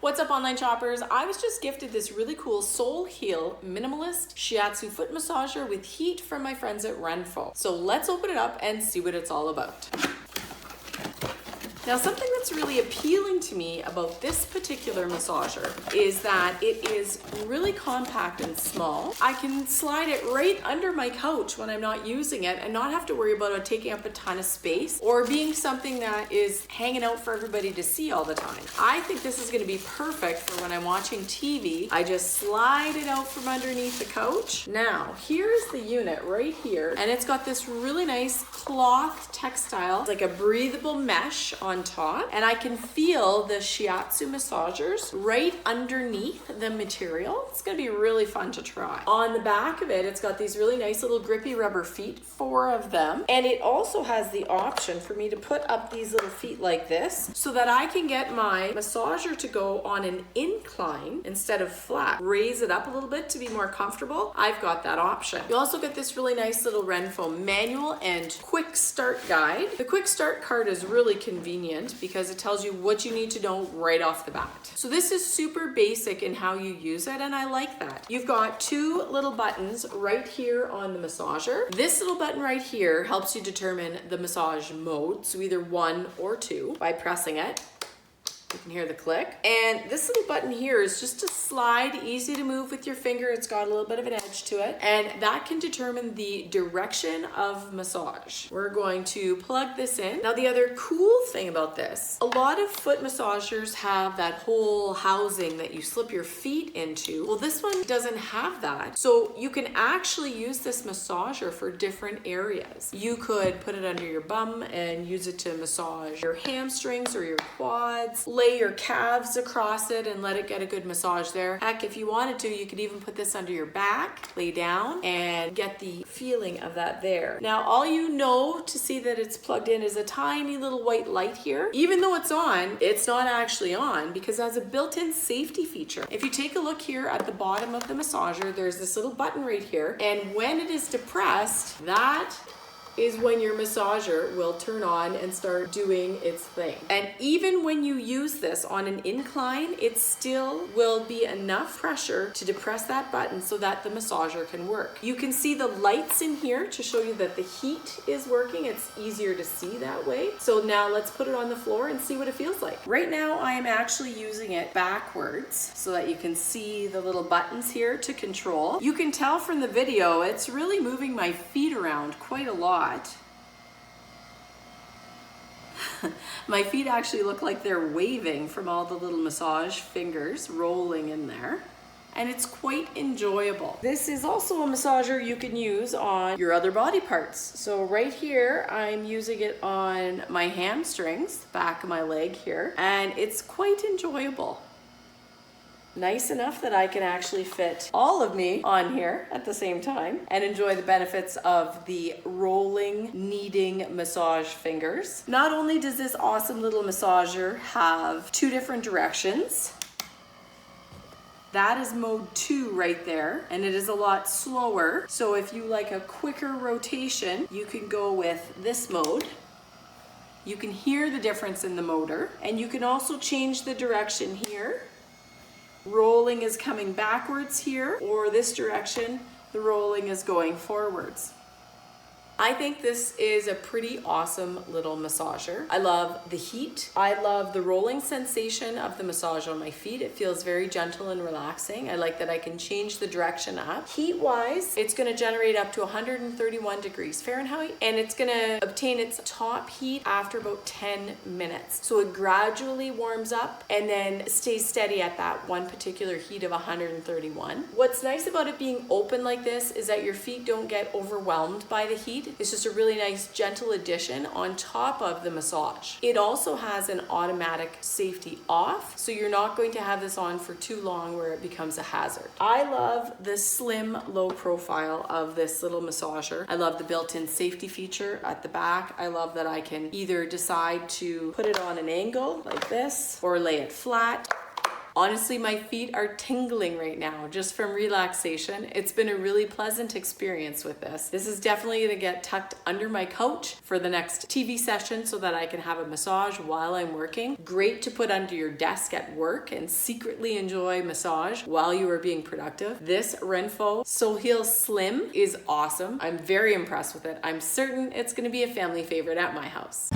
What's up, online shoppers? I was just gifted this really cool Solheel minimalist shiatsu foot massager with heat from my friends at RENPHO. So let's open it up and see what it's all about. Now, something that's really appealing to me about this particular massager is that it is really compact and small. I can slide it right under my couch when I'm not using it and not have to worry about it taking up a ton of space or being something that is hanging out for everybody to see all the time. I think this is going to be perfect for when I'm watching TV. I just slide it out from underneath the couch. Now, here's the unit right here, and it's got this really nice cloth textile, like a breathable mesh on top, and I can feel the shiatsu massagers right underneath the material. It's gonna be really fun to try. On the back of it, it's got these really nice little grippy rubber feet, 4 of them, and it also has the option for me to put up these little feet like this so that I can get my massager to go on an incline instead of flat. Raise it up a little bit to be more comfortable. I've got that option. You also get this really nice little RENPHO manual and quick start guide. The quick start card is really convenient because it tells you what you need to know right off the bat. So this is super basic in how you use it, and I like that. You've got 2 little buttons right here on the massager. This little button right here helps you determine the massage mode, so either 1 or 2 by pressing it. You can hear the click. And this little button here is just a slide, easy to move with your finger. It's got a little bit of an edge to it. And that can determine the direction of massage. We're going to plug this in. Now, the other cool thing about this, a lot of foot massagers have that whole housing that you slip your feet into. Well, this one doesn't have that. So you can actually use this massager for different areas. You could put it under your bum and use it to massage your hamstrings or your quads. Lay your calves across it and let it get a good massage there. Heck, if you wanted to, you could even put this under your back, lay down, and get the feeling of that there. Now, all you know to see that it's plugged in is a tiny little white light here. Even though it's on, it's not actually on because it has a built-in safety feature. If you take a look here at the bottom of the massager, there's this little button right here, and when it is depressed, that is when your massager will turn on and start doing its thing. And even when you use this on an incline, it still will be enough pressure to depress that button so that the massager can work. You can see the lights in here to show you that the heat is working. It's easier to see that way. So now let's put it on the floor and see what it feels like. Right now, I am actually using it backwards so that you can see the little buttons here to control. You can tell from the video, it's really moving my feet around quite a lot. My feet actually look like they're waving from all the little massage fingers rolling in there. And it's quite enjoyable. This is also a massager you can use on your other body parts. So right here, I'm using it on my hamstrings, back of my leg here, and it's quite enjoyable. Nice enough that I can actually fit all of me on here at the same time and enjoy the benefits of the rolling, kneading massage fingers. Not only does this awesome little massager have 2 different directions, that is mode 2 right there, and it is a lot slower. So if you like a quicker rotation, you can go with this mode. You can hear the difference in the motor, and you can also change the direction here. Rolling is coming backwards here, or this direction, the rolling is going forwards. I think this is a pretty awesome little massager. I love the heat. I love the rolling sensation of the massage on my feet. It feels very gentle and relaxing. I like that I can change the direction up. Heat-wise, it's gonna generate up to 131 degrees Fahrenheit, and it's gonna obtain its top heat after about 10 minutes. So it gradually warms up and then stays steady at that one particular heat of 131. What's nice about it being open like this is that your feet don't get overwhelmed by the heat. It's just a really nice gentle addition on top of the massage. It also has an automatic safety off, so you're not going to have this on for too long where it becomes a hazard. I love the slim, low profile of this little massager. I love the built-in safety feature at the back. I love that I can either decide to put it on an angle like this or lay it flat. Honestly, my feet are tingling right now just from relaxation. It's been a really pleasant experience with this. This is definitely gonna get tucked under my couch for the next TV session so that I can have a massage while I'm working. Great to put under your desk at work and secretly enjoy massage while you are being productive. This RENPHO Solheel Slim is awesome. I'm very impressed with it. I'm certain it's gonna be a family favorite at my house.